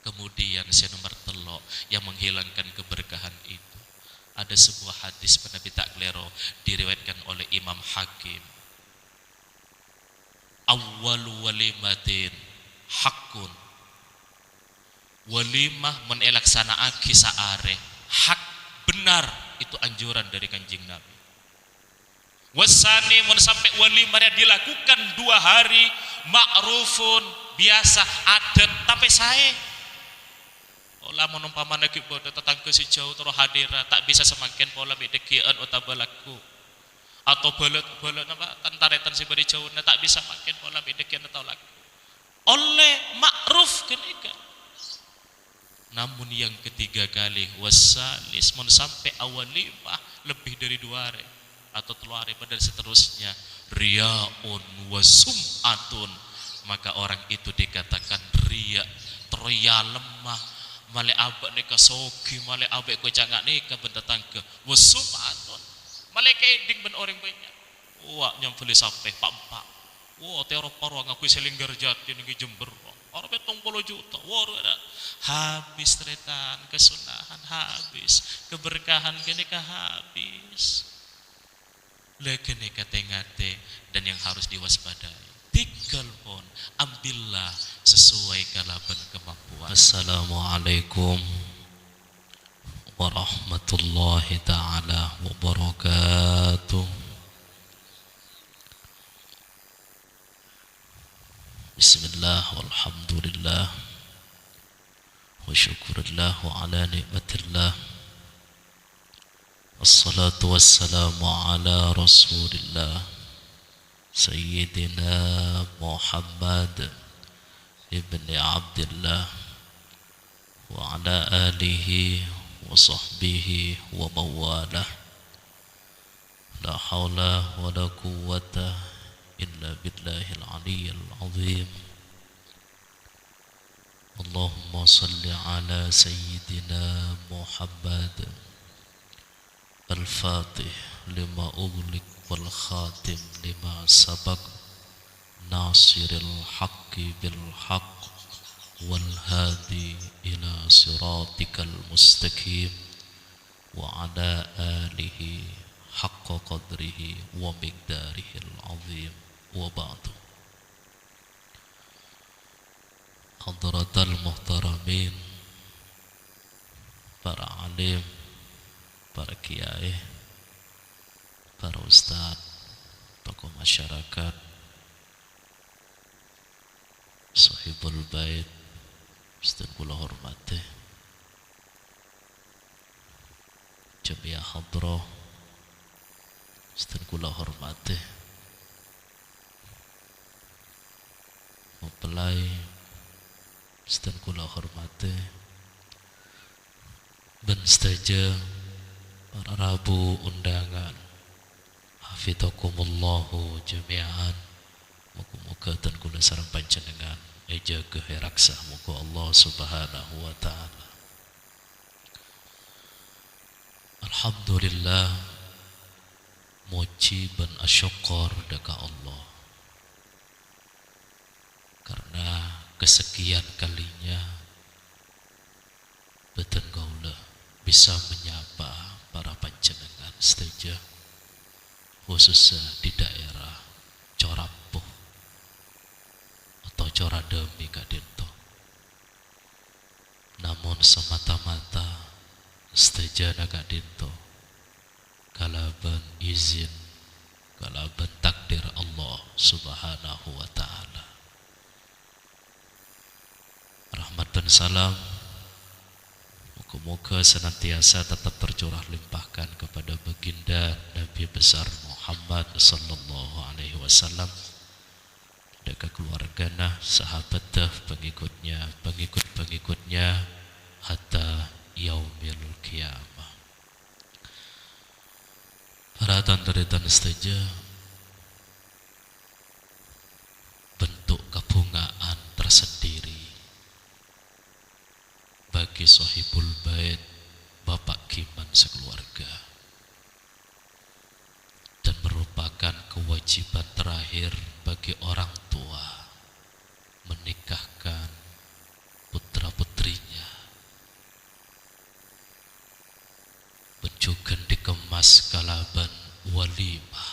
Kemudian yang nomor telok yang menghilangkan keberkahan itu, ada sebuah hadis Nabi tak klero diriwayatkan oleh Imam Hakim. Awwalu walimatin hakun, walimah menelaksanaake saare hak benar, itu anjuran dari Kanjeng Nabi. Wasani mun sampai walimahnya dilakukan 2 hari ma'rufun biasa adat, tapi saya olah menumpamana ki bodo tetangga si jauh terus hadira tak bisa semakin pola midekian utabalaku atau balet apa tantaretan si bari jauh tak bisa makin pola midekian atau laku oleh ma'ruf kenika. Namun yang ketiga kali wasalis mun sampai awalimah lebih dari 2 hari atau 3 hari dan seterusnya riaun wasum'atun, maka orang itu dikatakan ria, teriak lemah, male abak nika sogi, male abak ko cangak nika benda tangke wasum'atun, male keding ben orang banyak wah nyambeli sampai pak wah teoro parwa ngaku selinggar jati ning Jember orang betong 10 juta wah habis tretan kesunahan habis keberkahan kenika habis lekene katengate. Dan yang harus diwaspadai tinggal pun ambillah sesuai kalaban kemampuan. Assalamualaikum warahmatullahi ta'ala wabarakatuh. Bismillah walhamdulillah wa syukurillah ala nikmatillah. Assalatu wassalamu ala rasulillah Sayyidina Muhammad ibni Abdillah wa ala alihi wa sahbihi wa mawalah. La hawla wa la quwwata illa billahil aliyyil azim. Allahumma salli ala Sayyidina Muhammad Al-Fatih lima ughliq wal khatim lima sabaq nasiril haqqi bil haqq wal hadi ila siratikal mustaqim wa ala alihi haqqa qadrihi wa miqdarihil azim wa ba'du. Hadratal muhtaramin, para alim, para kiai, para ustaz, tokoh masyarakat, sahibul bait, ustaz kula hormati, jamiah hadrah, ustaz kula hormati, mempelai, ustaz kula hormati, ben sedaja para rabu undangan, hafizakumullahu jami'an. Muga-muga dan kula sareng panjenengan eja keheraksa muga Allah Subhanahu wa taala. Alhamdulillah, muji ben asyukur deka Allah karena kesekian kalinya beten gaula bisa menyapa para panjenengan sedaja khususnya di daerah Corapuh atau Corademi kadento. Namun semata-mata sedaja kadento kalaban izin, kalaban takdir Allah Subhanahu wa taala. Rahmat dan salam moga senantiasa tetap tercurah limpahkan kepada baginda Nabi besar Muhammad sallallahu alaihi wasallam, dekat keluarganya, sahabatnya, pengikut-pengikutnya hatta yaumil qiyamah. Para tantaritan saja bentuk kebungaan tersendiri bagi sahibul bait Bapak Kiman sekeluarga, dan merupakan kewajiban terakhir bagi orang tua menikahkan putra-putrinya kalaban walimah.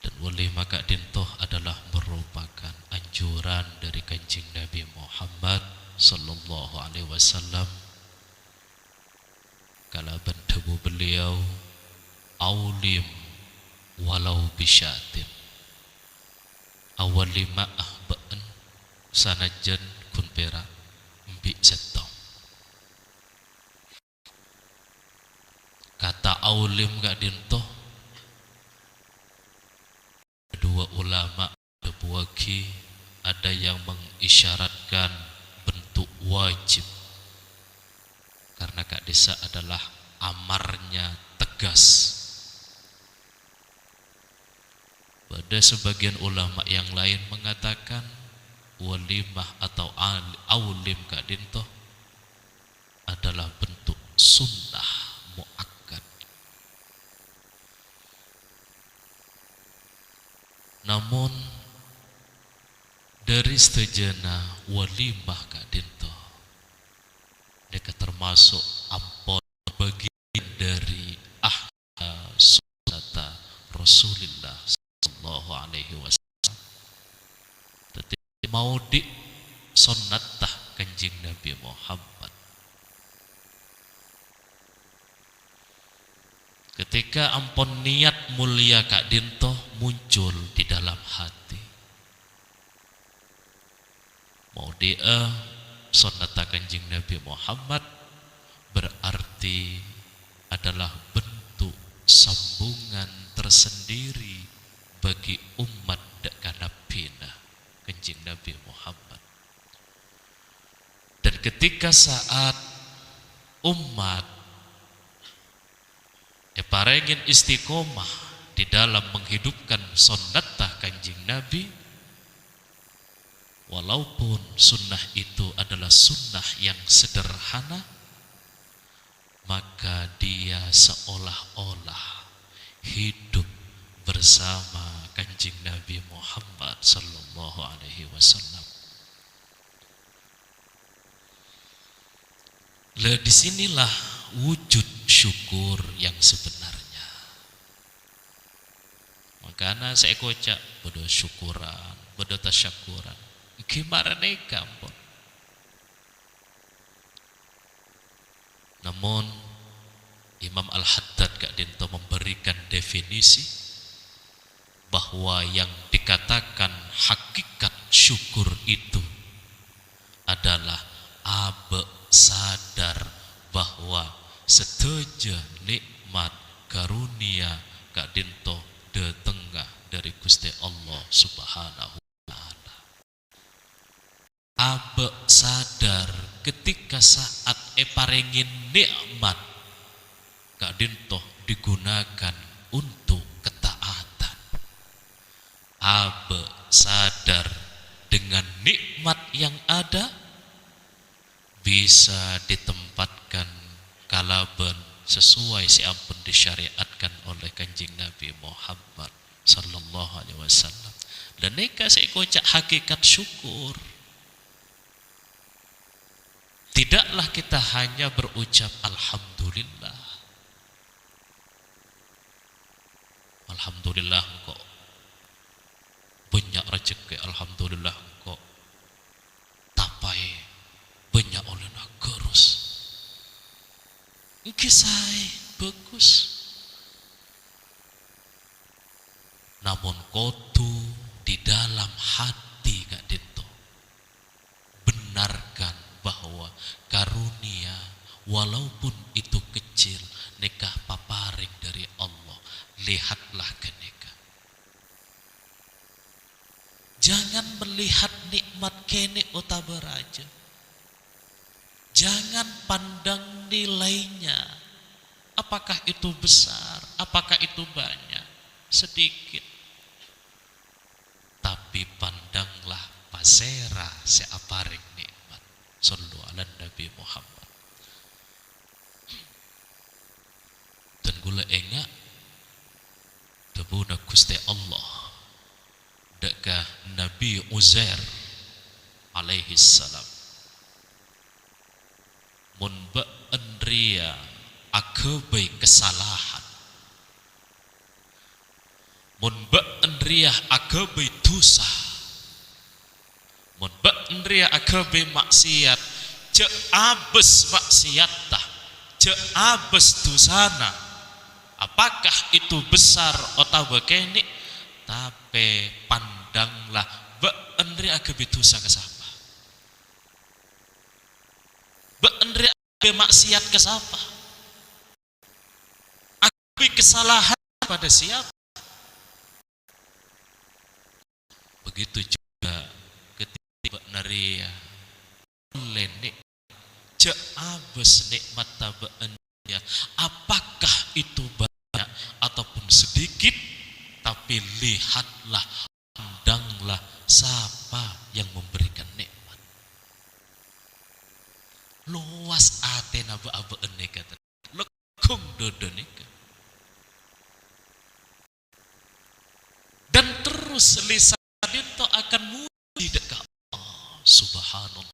Dan walimah Kak Dintoh adalah merupakan anjuran dari Kanjeng Nabi Muhammad sallallahu alaihi wasallam. Kalaban debu beliau, aulim walau bisyatin. Awalima ba'en sanajan kun pera mbik setong. Kata aulim Kak Dintoh, kedua ulama berbuaki ada yang mengisyaratkan bentuk wajib, karena Kak Desa adalah amarnya tegas. Pada sebagian ulama yang lain mengatakan walimah atau aulim Kak Dintoh adalah bentuk sunnah muakkad. Namun dari setejana walimah Kak Dintoh, mereka termasuk ampon bagian dari sunnata Rasulullah sallallahu alaihi wasallam. Tetapi mau di sunnatah Kanjeng Nabi Muhammad. Ketika ampon niat mulia Kak Dintoh muncul di dalam hati, mau dia sunnatah Kanjeng Nabi Muhammad berarti adalah bentuk sambungan tersendiri bagi umat dekat Nabina Kanjeng Nabi Muhammad. Dan ketika saat umat parengin istiqomah di dalam menghidupkan sunnatah Kanjeng Nabi, walaupun sunnah itu adalah sunnah yang sederhana, maka dia seolah-olah hidup bersama Kanjeng Nabi Muhammad sallallahu alaihi wasallam. Disinilah wujud syukur yang sebenarnya. Makanya saya kocak bodoh syukuran, bodoh tasyakuran. Gimana nih kampun? Namun Imam Al-Haddad Kak Dintoh memberikan definisi bahwa yang dikatakan hakikat syukur itu adalah sadar bahwa seteja nikmat karunia Kak Dintoh de tengah dari Gusti Allah Subhanahu wa taala. Sadar ketika saat parengin nikmat Kak Dintoh digunakan untuk ketaatan. Sadar dengan nikmat yang ada bisa ditempatkan kalaban sesuai siampun disyariatkan oleh Kanjeng Nabi Muhammad sallallahu alaihi wasallam. Dan neka saya kocak hakikat syukur. Tidaklah kita hanya berucap alhamdulillah. Alhamdulillah kok banyak rezeki, alhamdulillah kok tapai banyak oleh nagerus. Kisah bagus. Namun kotu di dalam hati Kak Dintoh benarkan bahwa karunia walaupun itu kecil nekah paparing dari Allah. Lihatlah ke nekah. Jangan melihat nikmat kene utabaraja. Jangan pandang nilainya. Apakah itu besar? Apakah itu banyak? Sedikit. Tapi pandanglah pasera seaparing nikmat. Sallu ala Nabi Muhammad. Dan gula enggak tebuna Gusti Allah dekah Nabi Uzair alaihi salam mun ba'an ria agabai kesalahan, mun beendriah agabai dosa, mun beendriah agabai maksiat, je abes maksiat tah, je abes dosana. Apakah itu besar atau begini? Tapi pandanglah beendriah agabai dosa kesapa, beendriah agabai maksiat kesapa, agabai kesalahan pada siapa. Begitu juga ketika beneria lenik je abes nikmat beendriah, apakah itu banyak ataupun sedikit, tapi lihatlah, pandanglah siapa yang memberikan nikmat. Luas atena abe ene kata lekung dodo nika. Dan terus lisan itu akan muji dekat Allah subhanallah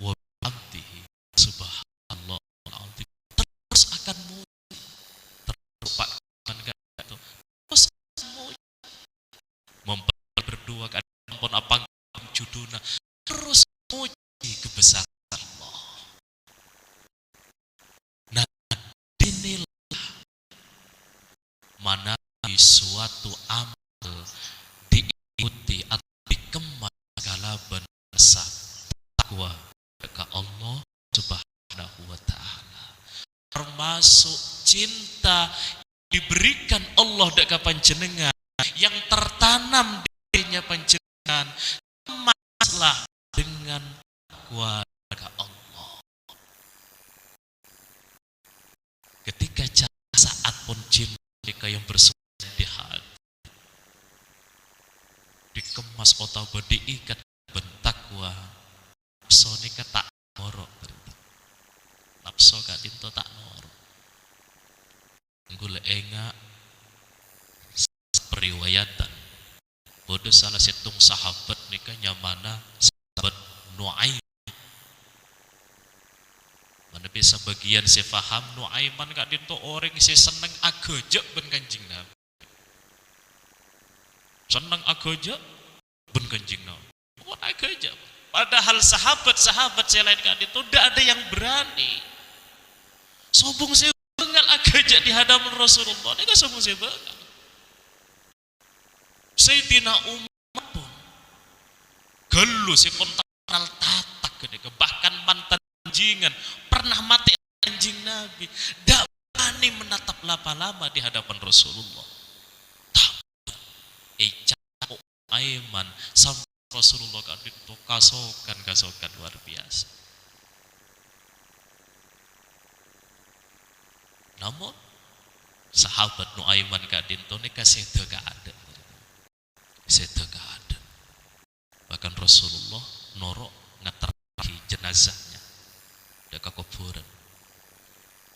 wa bihamdihi subhanallah alazim. Terus akan muji, terus muji, berdua kan ampun apa juduna, terus muji kebesaran Allah. Nah, inilah mana suatu amal diikuti atau dikemas segala benasa takwa kepada Allah subhanahu wa ta'ala, termasuk cinta diberikan Allah dekat panjenengan yang tertanam dirinya panjenengan, kemaslah dengan takwa kepada Allah. Ketika saat pun cinta yang bersumber di hati dikemas atau diikat bentakwa, nafsu nika tak norok, nafsu gak dinto tak norok. Gule enga periwayatan bodoh salah setung sahabat nika nyamana sahabat Nuaim. Mana bisa bagian saya faham Nuaiman gak dinto orang saya seneng agajak ben Kanjeng Nabi, seneng agajak ben Kanjeng Nabi, bukan agajak. Padahal sahabat-sahabat saya lain gak dinto tidak ada yang berani sombong saya bengal agajak di hadapan Rasulullah. Ini gak sombong saya bengal. Sayyidina Umar pun gelu si pun terkenal tatak ketika bahkan mantan anjingan pernah mati anjing Nabi, tidak berani menatap lama-lama di hadapan Rasulullah. Ecak Aiman sampai Rasulullah kan itu kasokan luar biasa. Namun sahabat Nuaiman gak dinto nika sedo gak ada, sedo gak ada. Bahkan Rasulullah norok ngeterki jenazahnya dekat kuburan.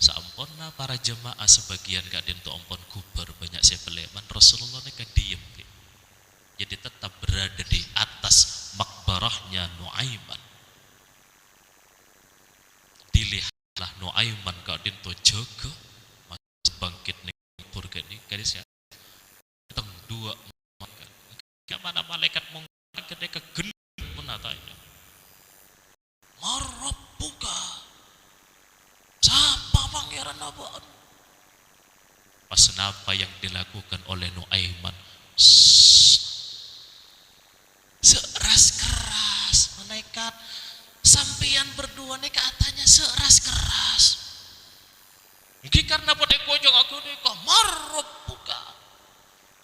Sampurna para jemaah sebagian gak dinto ampun kubar banyak sebeleman, Rasulullah nika diem. Jadi tetap berada di atas makbarahnya Nuaiman. Dilihatlah Nuaiman gak dinto jaga masih bangkit nih kubur gini kadis ya. Teng dua makan. Mana malaikat mengangkat ketika gendut menatanya. Marab buka. Siapa pangeran abaan? Pas apa yang dilakukan oleh Nuaiman? Seras keras malaikat sampeyan berdua nih katanya seras keras. Mungkin karena pada pojok aku nih kok marab buka.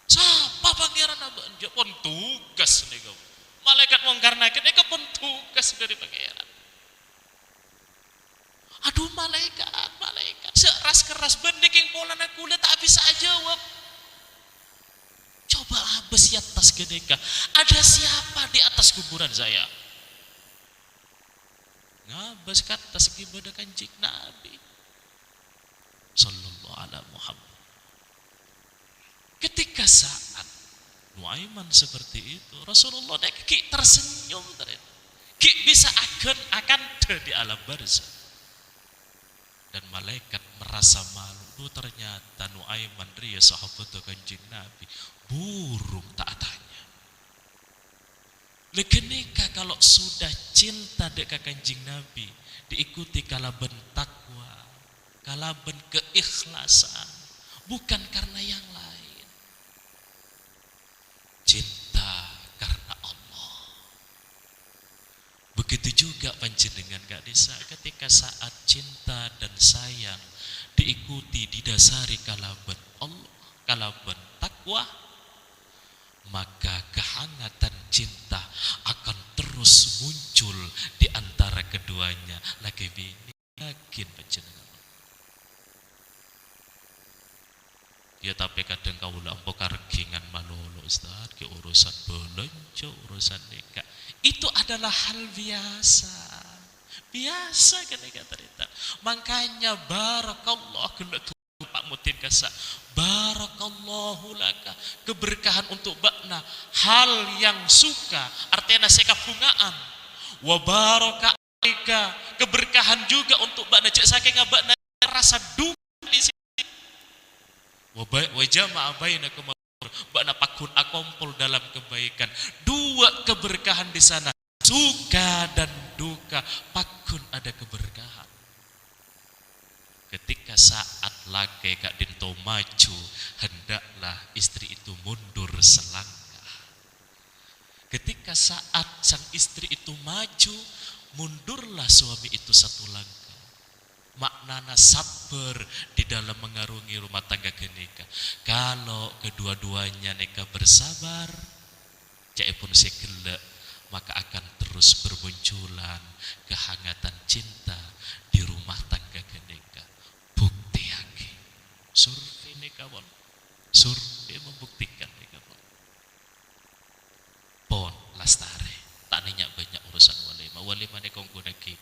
Siapa pangeran abang? Dia pun tugas nih kau. Malaikat mengkarnakan dia pun tugas dari pangeran. Aduh malaikat seras keras benik yang pola aku lihat tak bisa jawab. Coba abes ya atas gedeka. Ada siapa di atas kuburan saya? Ngabes ke atas ibadah Kanjeng Nabi sallallahu alaihi Muhammad. Ketika saat Nuaiman seperti itu, Rasulullah ki tersenyum ki bisa akan di alam barzah. dan malaikat merasa malu. Ternyata Nuaiman ria sahabat Kanjeng Nabi burung tak tanya. Lekenika kalau sudah cinta dekat Kanjeng Nabi diikuti kalaben takwa, kalaben keikhlasan, bukan karena yang lain. Cinta karena Allah. Begitu juga panjenengan Kak Desa, ketika saat cinta dan sayang diikuti didasari kalaben Allah, kalaben takwa, maka kehangatan cinta akan terus muncul di antara keduanya. Lagi bini yakin panjenengan. Ya tapi kadang kau lampau kargingan malolo Ustaz, ke urusan belanja, urusan nikah. Itu adalah hal biasa. Biasa kan nikah cerita. Makanya barakallah kena Pak Mutin kasa. Barakallahu laka, keberkahan untuk bakna, hal yang suka, artinya seka bungaan. Wa baraka alika, keberkahan juga untuk bakna, cek saking bakna rasa duka di sini. Wa jama'a bainakum, bakna pakun akompol dalam kebaikan. Dua keberkahan di sana, suka dan duka, pakun ada keberkahan. Ketika saat laki Kak Dinto maju, hendaklah istri itu mundur selangkah. Ketika saat sang istri itu maju, mundurlah suami itu satu langkah. Maknana sabar di dalam mengarungi rumah tangga kenika. Kalau kedua-duanya neka bersabar, cek pun segelak, maka akan terus bermunculan kehangatan cinta di rumah tangga kenika. Bukti lagi, survei nih kawan, survei membuktikan nih kawan. Pon lastare, tak nanya banyak urusan walimah nih kongku lagi.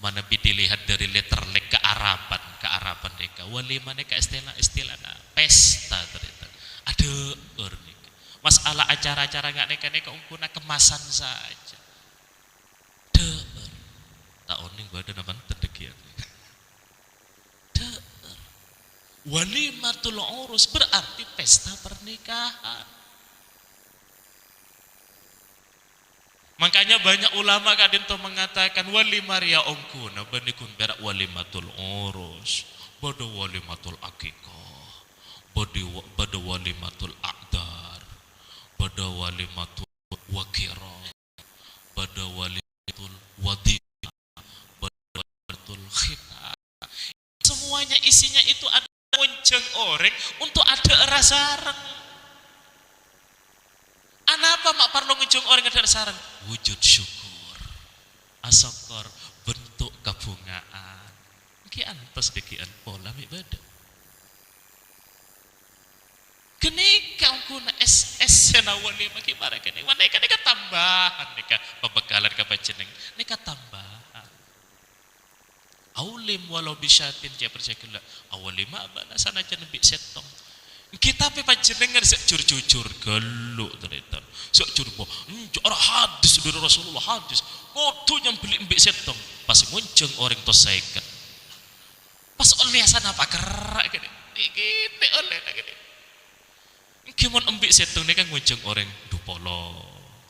Mana dilihat dari letter lek kearaban mereka. Walimah nih ke istilah pesta ternyata. Ada nih. Masalah acara-acara nggak neka ungkuna kemasan saja. Tak oning badan apa terdekian. Walimatul urus berarti pesta pernikahan. Makanya banyak ulama kadinto mengatakan walimah ya ongkuna benikun berak walimatul urus, bodo walimatul akikah, bodo walimatul aqdar, bodo walimatul wakira, bodo walimatul wadiyah, bodo walimatul khitah. Semuanya isinya itu ada monceng orang untuk ada rasarang. Anapa mak parlo ngejong orang ada rasarang? Wujud syukur, asokor, bentuk kebungaan. Kian pas dekian pola ibadah. Kini kau guna SS senawali maki para kini. Mana neka tambahan neka pembekalan kabajeneng neka tambahan. Aulim walau bisyatin dia percaya awalim abana sana jangan bi setong. Kita pe panjenengan sak jujur geluk ternyata. Sak jujur boh, ora hadis dari Rasulullah hadis. Kudu yang beli mbek setong. Pas ngunceng orang to seket. Pas oleh sana apa kerak gini. Gini oleh gini. Kimon embik setong ni kan ngunceng orang dupolo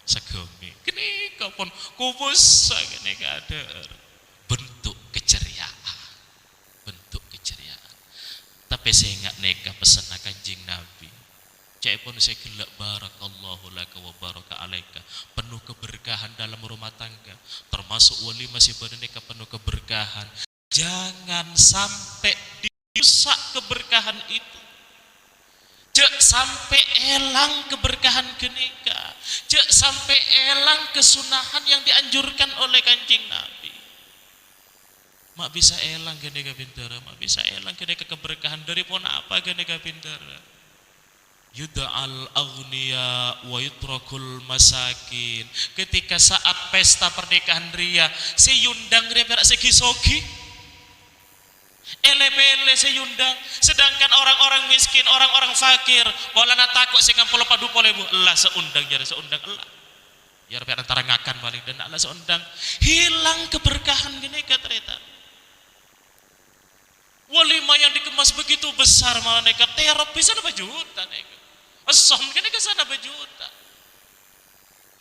sagemi. Gini kapon kubus gini ada bentuk keceriaan. Tapi saya ingat neka pesan Kanjeng Nabi. Cek pun saya gelak barakallahu laka wa baraka alaika. Penuh keberkahan dalam rumah tangga. Termasuk walimah si pada neka penuh keberkahan. Jangan sampai dirusak keberkahan itu. Cek sampai elang keberkahan kenika. Cek sampai elang kesunahan yang dianjurkan oleh Kanjeng Nabi. Mak bisa elang gede bintara, mak bisa elang gede keberkahan dari pon apa gede bintara. Yuda'al aghniya wa yutrakul masakin. Ketika saat pesta pernikahan ria, si yundang ria berak segi-sogi. Ele-ele si yundang, sedangkan orang-orang miskin, orang-orang fakir, wala na takut sing ngampol padu polebu, Allah seundang jare seundang Allah. Ya berak antara ngakan paling dan Allah seundang. Hilang keberkahan gini ternyata. ya Rabbi sana berjuta nego. Asom kene ke sana berjuta.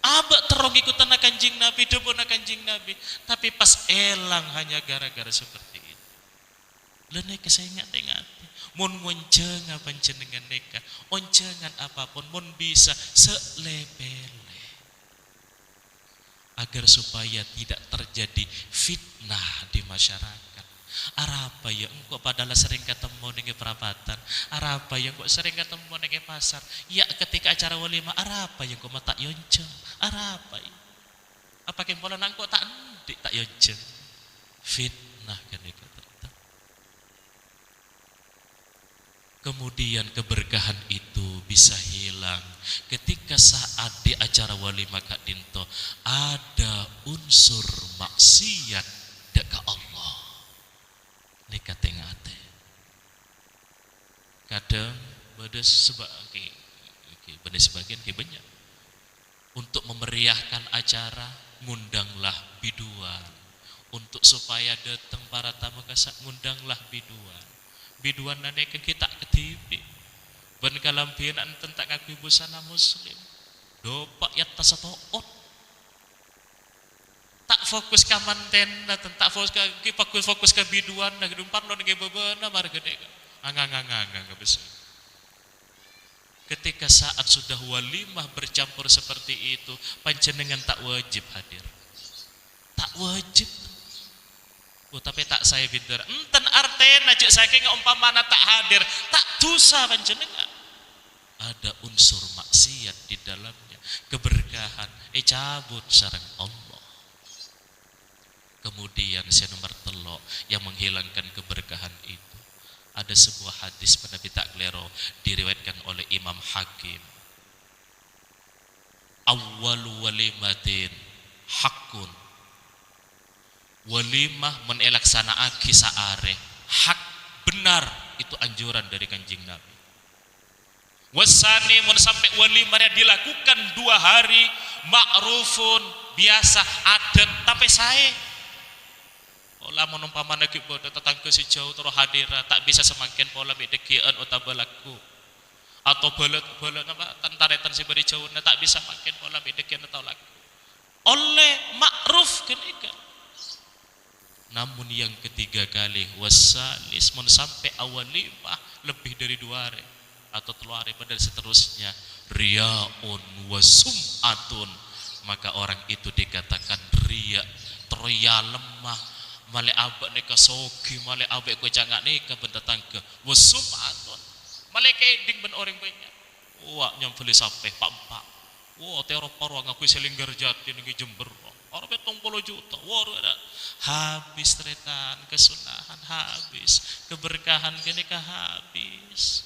Abak terong ikutan kanjing Nabi, debu kanjing Nabi, tapi pas elang hanya gara-gara seperti itu. Lene kesengat ingat. Mun ngoncengan panjenengan neka, oncengan apapun mun bisa selebele. Agar supaya tidak terjadi fitnah di masyarakat. Arapa ya engkau padahal sering ketemu dengan perapatan. Arapa ya engkau sering ketemu dengan pasar. Ya ketika acara walimah arapa ya engkau mata yonceng. Arapa ya. Apa yang pola nangko tak ndik tak yonceng. Fitnah kan itu. Kemudian keberkahan itu bisa hilang ketika saat di acara walimah Kak Dinto ada unsur maksiat dekat Allah. Nika tengate. Kadang pada sebagian banyak untuk memeriahkan acara ngundanglah biduan untuk supaya datang para tamu kasak ngundanglah biduan. Biduan nane ke kita ketipi ban kalampian tentang ngaku busana muslim dopak ya tasatoot tak fokus ke manten tak fokus ke biduan na gedumpan lo nge bebena mar gede anggang bisa ketika saat sudah walimah bercampur seperti itu panjenengan tak wajib hadir tak wajib. Tapi tak saya pinter. Enten artena cek saking umpamana tak hadir, tak dosa panjenengan. Ada unsur maksiat di dalamnya, keberkahan cabut sareng Allah. Kemudian saya nomor telok yang menghilangkan keberkahan itu. Ada sebuah hadis Nabi tak klero diriwayatkan oleh Imam Hakim. Awwalu walimatin hakun. Walimah menelaksanaake saare hak benar itu anjuran dari kanjing Nabi. Wasani mun sampai walimah dilakukan 2 hari ma'rufun biasa adat tapi saya pola menumpamana ki bodo tetangga si jauh terus hadir tak bisa semakin pola bedekian utabalaku atau balet apa tantaretan si bari jauh tak bisa makin pola bedekian atau laku oleh ma'ruf kenika. Namun yang ketiga kali wasalis mun sampai awalimah lebih dari 2 hari atau 3 hari dan seterusnya riaun wasum'atun maka orang itu dikatakan ria lemah male abak neka sogi male abak ko cangak neka bentetangke wasum'atun male keding ben orang banyak wah nyambeli sampai pak wah terop parwang aku selinggar jati ngi Jember orang betong 10 juta, habis tretan kesunahan habis, keberkahan kenika habis,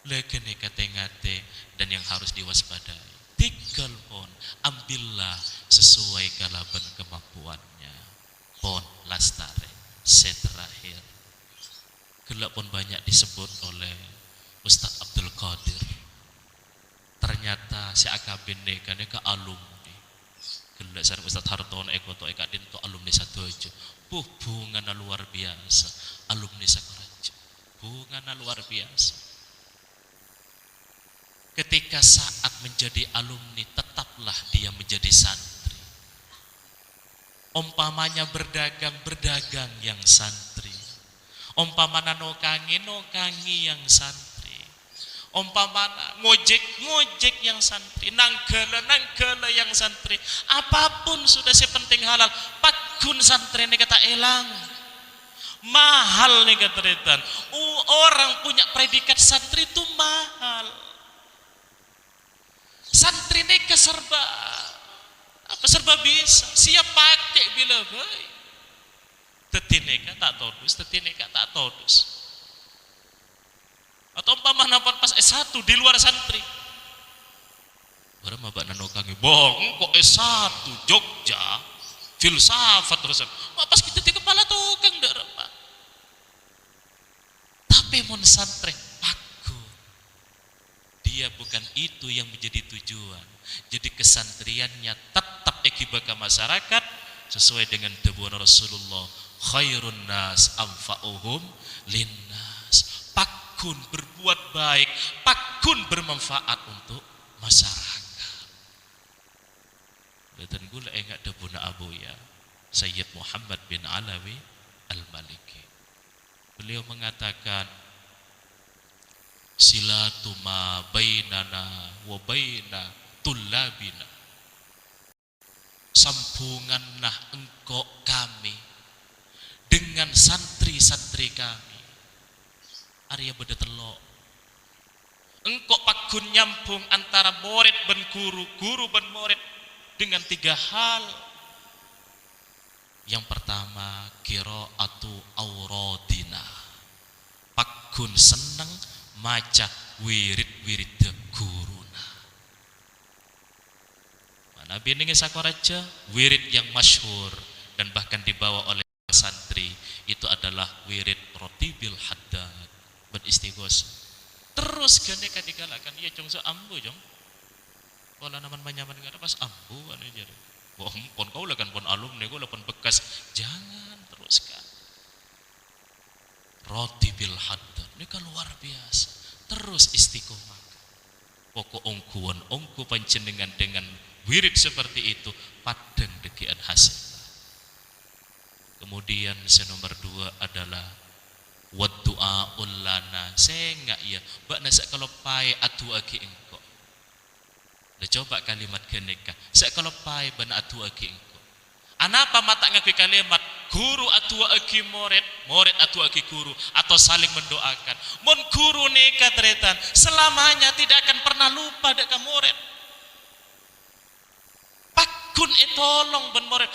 lagi kenika tengate dan yang harus diwaspadai. Tinggal pon, ambillah sesuai kalaban kemampuannya. Pon lastare, seterakhir. Gelap pun banyak disebut oleh Ustadz Abdul Qadir. Ternyata si akabin neka alumni. Gelak sareng Ustaz Hartono Ekoto Eka Dinto alumni Sadojo. Bunga luar biasa. Alumni Sakorajo. Bunga luar biasa. Ketika saat menjadi alumni tetaplah dia menjadi santri. Umpamanya berdagang yang santri. Umpamana nokangi yang santri. Umpamana ngojek yang santri, nanggala yang santri, apapun sudah sepenting halal, pakun santri ini kata elang, mahal nih kata orang punya predikat santri itu mahal, santri ini serba bisa, siap pakai bila baik, tetineka tak todus. Atau umpamana pas S1 di luar santri. Barang mabak nanokangi, bong kok S1 Jogja filsafat terusan. Pas kita di kepala tukang darah Pak. Tapi mon santri paku. Dia bukan itu yang menjadi tujuan. Jadi kesantriannya tetap ekibaka masyarakat sesuai dengan tebuan Rasulullah. Khairun nas anfa'uhum linnas. Paku pakun berbuat baik, pakun bermanfaat untuk masyarakat. Dan gula enggak debuna abuya Sayyid Muhammad bin Alawi Al-Maliki. Beliau mengatakan silatu ma bainana wa baina tullabina, sambunganlah engkau kami dengan santri-santri kami. Arya beda telok. Engkau pakun nyambung antara murid dan guru, guru dan murid dengan 3 hal. Yang pertama, qiraatu auradina, pakun seneng maca wirid-wirid guruna. Mana bininge sakoraja wirid yang masyhur dan bahkan dibawa oleh santri itu adalah wirid rotibil haddad beristighos. Terus ganeka digalakan iya jong so ambu jong. Kalau naman manyaman enggak pas ambu anu jadi. Wah, pon kau lah kan pon alumni kau lah pon bekas. Jangan teruskan. Rotibil haddad ini kan luar biasa. Terus istiqomah. Pokok ongkuan ongku panjenengan dengan wirid seperti itu padang dekian hasil. Kemudian nomor 2 adalah waddu'a ullana. Saya enggak ya, mbak nasa kalau pai atu aki engkau. Dah coba kalimat keneka. Saya kalau pai bana atu aki engkau. Anapa mata ngakui kalimat guru atu aki murid, murid atu aki guru, atau saling mendoakan. Mon guru neka teretan selamanya tidak akan pernah lupa dekat murid. Pakun tolong ben murid,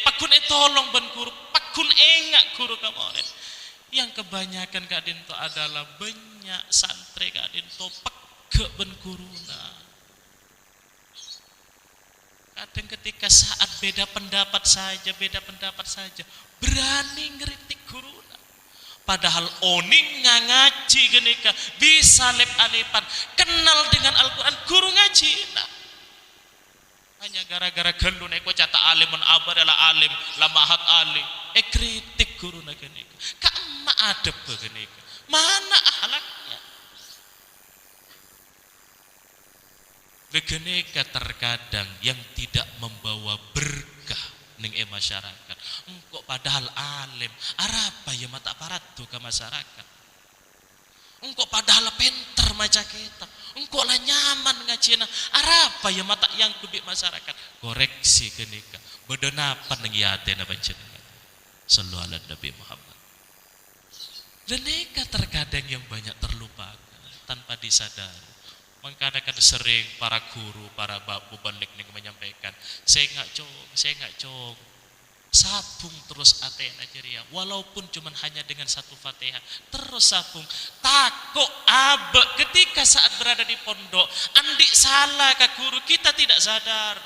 pakun tolong ben guru, pakun engak guru ke murid. Yang kebanyakan kadinto adalah banyak santri kadinto peke ben guruna. Kadang ketika saat beda pendapat saja berani ngeritik guruna. Padahal oning ngaji genika bisa lep-alepan, kenal dengan Al-Quran, guru ngaji nah. Hanya gara-gara gelu neko cata alim mun abar adalah alim lamahat alim kritik guru genika ka emma adab genika mana ahlaknya genika terkadang yang tidak membawa berkah ning masyarakat engkau padahal alim arapa ya mata paratu ke masyarakat engkau padahal pinter maca kitab engkau lah nyaman ngajina arapa ya mata yang kubik masyarakat koreksi kenika bedonapan nang yatena panjenengan sallallahu alaihi Nabi Muhammad. Genika terkadang yang banyak terlupakan tanpa disadari. Mengkadang-kadang sering para guru, para babu balik nih menyampaikan saya nggak cong sabung terus atena ceria walaupun cuman hanya dengan 1 Fatihah terus sabung takut abe ketika saat berada di pondok andi salah ke guru kita tidak sadar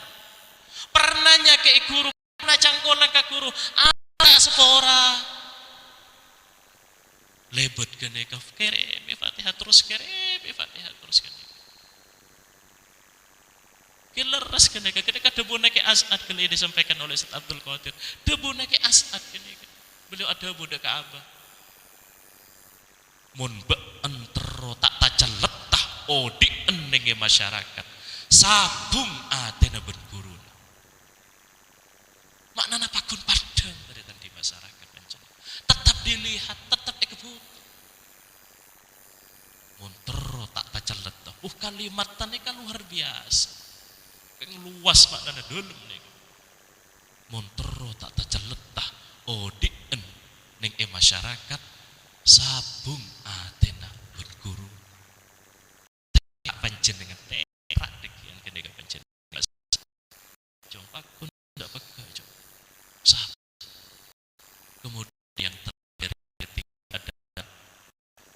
pernahnya ke guru pernah cangkolan ke guru anak sepora lebet kene ka kereme Fatihah terus kene Kileras kenika ketika debu nake As'ad kali disampaikan oleh Ustaz Abdul Qadir. Debu nake As'ad kenika. Beliau ada budak Ka'bah. Mun be entero tak tacaletah odi enenge masyarakat. Sabung atena ben guruna. Maknana pakun padang beretan di masyarakat panjenengan. Tetap dilihat, tetap ekebut. Mun tero tak tacaletah. Kalimatane kan luar biasa. Luas maknanya dalam nih montero tak tacaletah odien ning masyarakat sabung atena berguru tak panjenengan terak dekian kenega panjenengan jong pakun ndak peka jong sabung. Kemudian yang terakhir ketika ada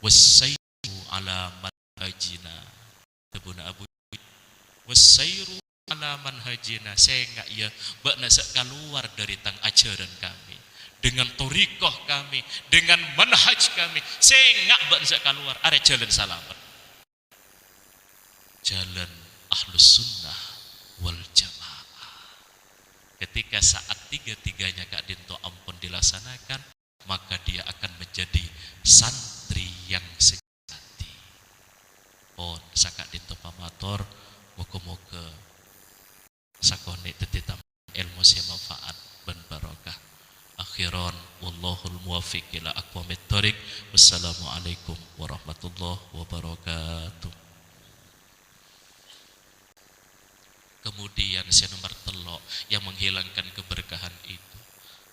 wasairu ala manhajina tebuna abu wasairu alaman hajina saya enggak ya mbak nak keluar dari tang ajaran kami dengan torikoh kami dengan manhaj kami saya enggak mbak nak keluar ada jalan salamat jalan ahlus sunnah wal jamaah. Ketika saat tiga-tiganya Kak Dinto ampun dilaksanakan maka dia akan menjadi santri yang sejati. pon sakak dinto pamator moga-moga sakone tetitam ilmu sing manfaat ben barokah. Akhiran wallahul muwaffiq ila aqwamit thoriq. Wassalamualaikum warahmatullahi wabarakatuh. Kemudian yang nomor telok yang menghilangkan keberkahan itu,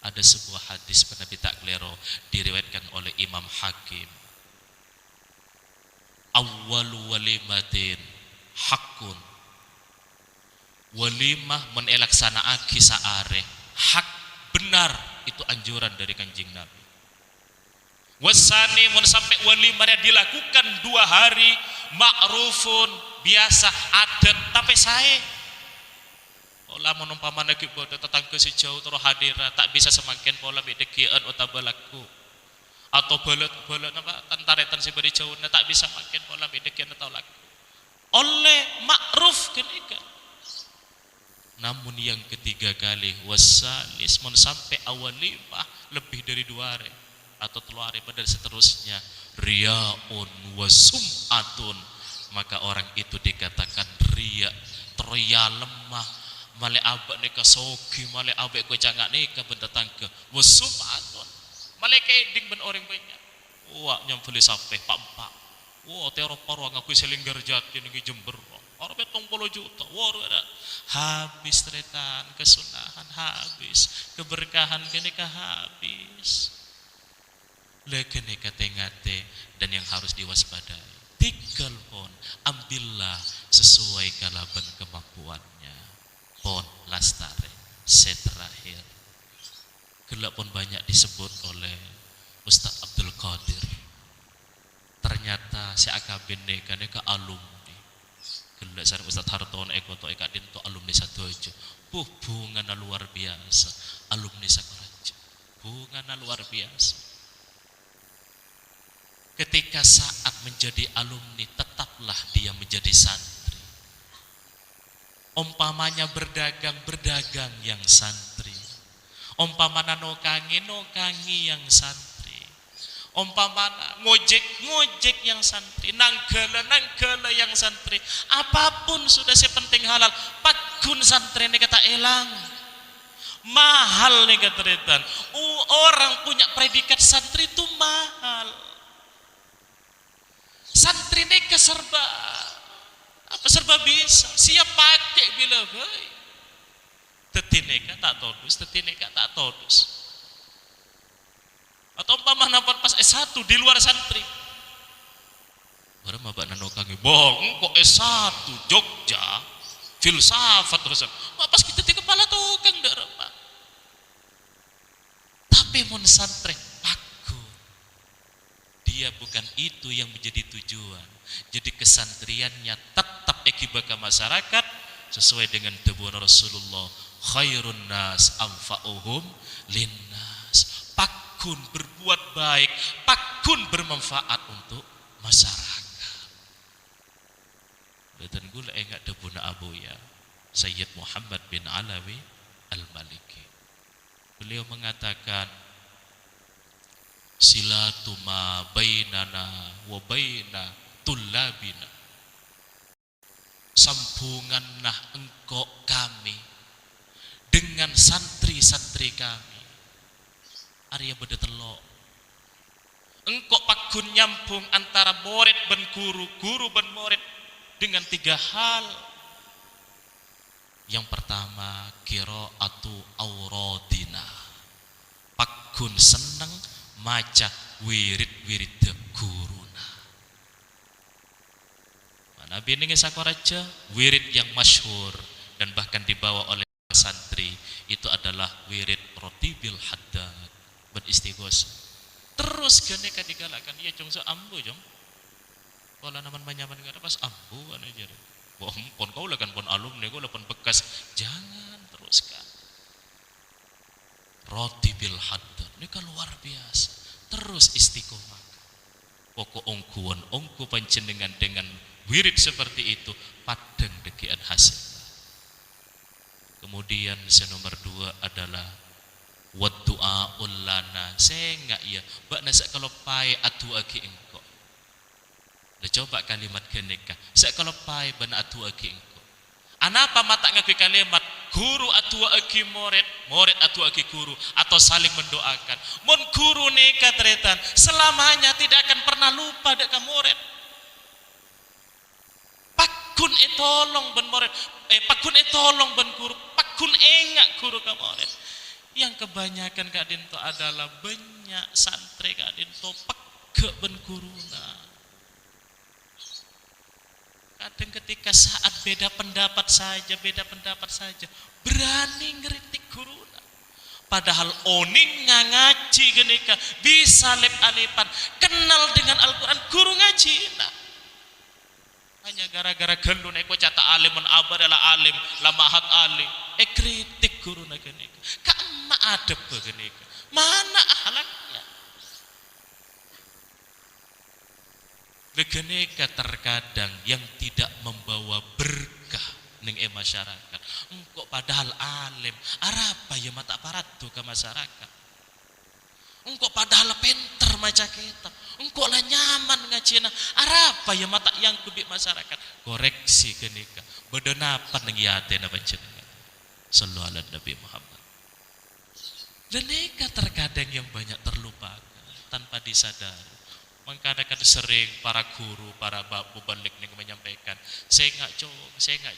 ada sebuah hadis Nabi tak klero diriwayatkan oleh Imam Hakim. Awwalu walimatin hakun, walimah menelaksanaake saare hak benar, itu anjuran dari Kanjeng Nabi. Wasani mun sampai walimah dilakukan 2 hari ma'rufun biasa adat tapi saya olah menumpamana ki bodo tetangga si jauh terus hadir tak bisa semakin pola bedekian utabalaku atau balet apa tantaretan si beri jauh tak bisa makin pola bedekian atau laku oleh ma'ruf kenika. Namun yang ketiga kali wasalis mun sampai awal 5 lebih dari 2 hari atau 3 hari pada seterusnya riaun wasum'atun, maka orang itu dikatakan ria, teriak lemah, male abak nika sogi, male abak ko cangak nika benda tangke wasum'atun, male keding ben orang banyak wah nyam beli sampai pak wah terop paruang aku selinggar jati ning Jember orang betong 30 juta wah habis tretan kesunahan habis keberkahan kenika habis lekene kate-ngate. Dan yang harus diwaspadai tinggal pon ambillah sesuai kalaban kemampuannya pon lastare seterakhir gelak pun banyak disebut oleh Ustaz Abdul Qadir. Ternyata si akabin neka alumni gelak sareng Ustaz Hartono eko to eka dinto alumni satu aja bunga luar biasa alumni Sakoraja bunga luar biasa. Ketika saat menjadi alumni tetaplah dia menjadi santri. Umpamanya berdagang yang santri. Umpamana nokangi yang santri. Umpamana ngojek yang santri. Nanggala yang santri. Apapun sudah sepenting halal. Pakun santri ini kata elang. Mahal nih kata retan. Orang punya predikat santri itu mahal. Santri neka serba bisa siap pakai bila baik tetineka tak todus atau umpamana pas S1 di luar santri barang mabak nanokangi bohong kok S1 Jogja filsafat terusan pas kita di kepala tukang darah tapi mun santri dia bukan itu yang menjadi tujuan. Jadi kesantriannya tetap ekibaka masyarakat sesuai dengan tebuan Rasulullah, khairun nas anfa'uhum linnas. Pakun berbuat baik, pakun bermanfaat untuk masyarakat. Dan gula enggak tebuna abuya Sayyid Muhammad bin Alawi Al-Maliki. Beliau mengatakan silatu ma bainana wa baina tullabina, sambungan nah engkau kami dengan santri-santri kami Arya beda telok engkau pakun nyambung antara murid dan guru dan murid dengan 3 hal. Yang pertama qiraatu auradina, pakun seneng maca wirid-wirid guruna. Nabi ini Sakoraja wirid yang masyhur dan bahkan dibawa oleh santri itu adalah wirid rotibil haddad beristighosah. Terus ganeka digalakan ya jong so ambu jong. Kalau naman manyaman ngada pas ambu kan aja. Wah pon kau lah kan pon alumni kau lah pon bekas jangan teruskan. Roti bil haddad ini kan luar biasa terus istiqomah pokok ongku panjenengan dengan wirid seperti itu padang dekian hasil. Kemudian nomor 2 adalah waddu'a ul, lana saya enggak ya bak nasa kalau pai atu aki engkau Lah coba kalimat kenika. Sak kalau pai ben atu aki engko. Anapa mata ngakui kalimat guru atu aki murid, murid atu aki guru atau saling mendoakan. Mun guru neka teretan selamanya tidak akan pernah lupa dek murid. Pakun tolong ben murid, pakun tolong ben guru, pakun engak guru ka murid. Yang kebanyakan Kak Dinto adalah banyak santri Kak Dinto peke ben guruna. Kadang ketika saat beda pendapat saja berani ngeritik guruna. Padahal oning ngaji genika bisa lep-alepan kenal dengan Al-Quran guru ngaji nah. Hanya gara-gara gelun eko cata alim mun abar adalah alim lamahat alim kritik guruna genika ka ma adep genika mana ahlaknya. Begeneka terkadang yang tidak membawa berkah ning masyarakat. Engkau padahal alim, arapa ya mata paratu ke masyarakat. Engkau padahal pinter maca kitab, engkau lah nyaman ngajina, arapa ya mata yang kubik masyarakat. Koreksi genika, bedonapan ning yate na panjenengan. Sallallahu alaihi Nabi Muhammad. Geneka terkadang yang banyak terlupakan tanpa disadari. Mengkadakan sering para guru, para babu balik nih menyampaikan, saya nggak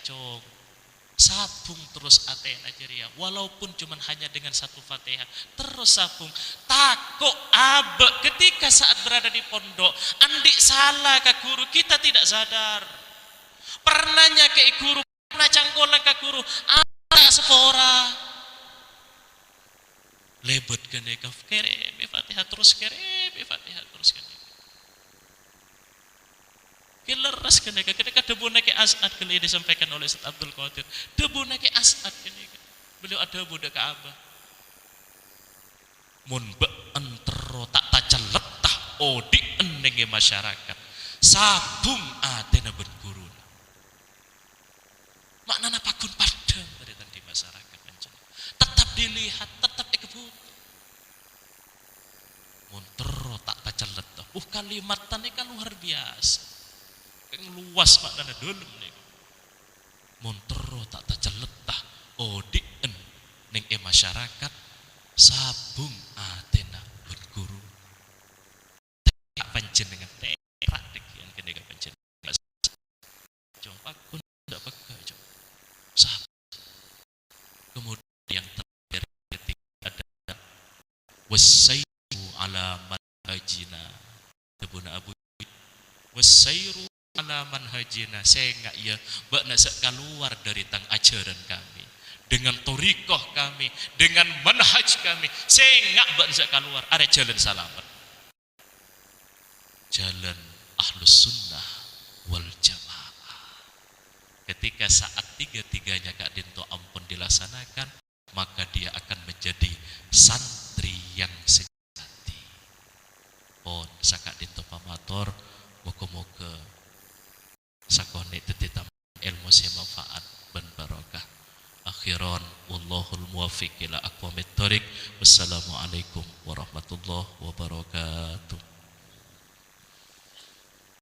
cong, sabung terus atena ceria, walaupun cuma hanya dengan satu fatihah, terus sabung, takut abe ketika saat berada di pondok, andik salah ke guru, kita tidak sadar, pernahnya ke guru, pernah cangkolan ke guru, ada sepora, lebet keneka, kereme fatihah terus keneka. Leres ketika debu nake As'ad kali disampaikan oleh Ustaz Abdul Qadir. Debu nake As'ad ketika beliau ada budak Ka'bah. Mun be entero tak taceletah odi enenge masyarakat. Sabung atena ben guru. Maknana pakun padang dari di masyarakat pancen. Tetap dilihat, tetap ekebut. Mun tero tak taceletah. Kalimat taneka luar biasa. Luas maknanya dalam nih. Montero tak terceletah odien neng masyarakat sabung atena berguru. Tak panjenengan terak dekian kenega panjenengan. Jom aku tidak pakai jom. Sabung. Kemudian yang terakhir ketika ada wasairu ala manhajina tebuna abu wasairu alaman hajina saya enggak ya bak nak keluar dari tang ajaran kami dengan torikoh kami dengan manhaj kami saya enggak bak nak keluar ada jalan salamat jalan ahlus sunnah wal jamaah. Ketika saat tiga-tiganya Kak Dinto ampun dilaksanakan maka dia akan menjadi santri yang sejati. Pon Kak Dinto pamator moga-moga sakone tetitam ilmu manfaat dan barokah. Akhiran wallahul muwaffiq ila aqwamit thoriq. Wassalamualaikum warahmatullahi wabarakatuh.